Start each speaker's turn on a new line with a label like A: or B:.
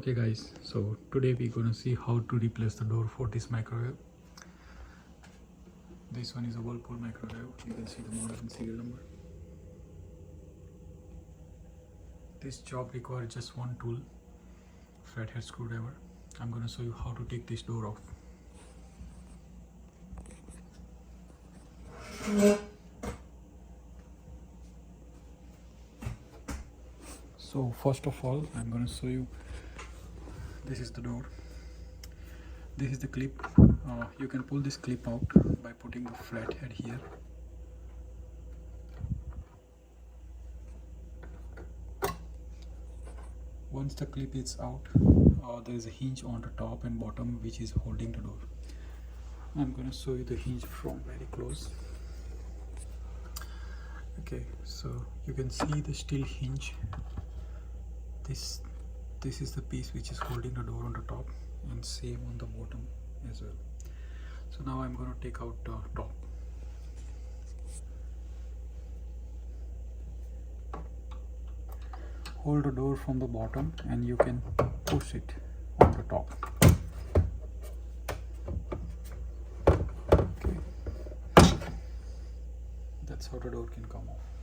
A: Okay guys, so today we're gonna see how to replace the door for this microwave. This one is a Whirlpool microwave. You can see the model and serial number. This job requires just one tool, flathead screwdriver. I'm gonna show you how to take this door off. So first of all, I'm gonna show you, this is the door. This is the clip. You can pull this clip out by putting the flathead here. Once the clip is out, there is a hinge on the top and bottom which is holding the door. I'm going to show you the hinge from very close. Okay, so you can see the steel hinge. This is the piece which is holding the door on the top, and same on the bottom as well. So now I'm going to take out the top. Hold the door from the bottom and you can push it on the top. Okay, that's how the door can come off.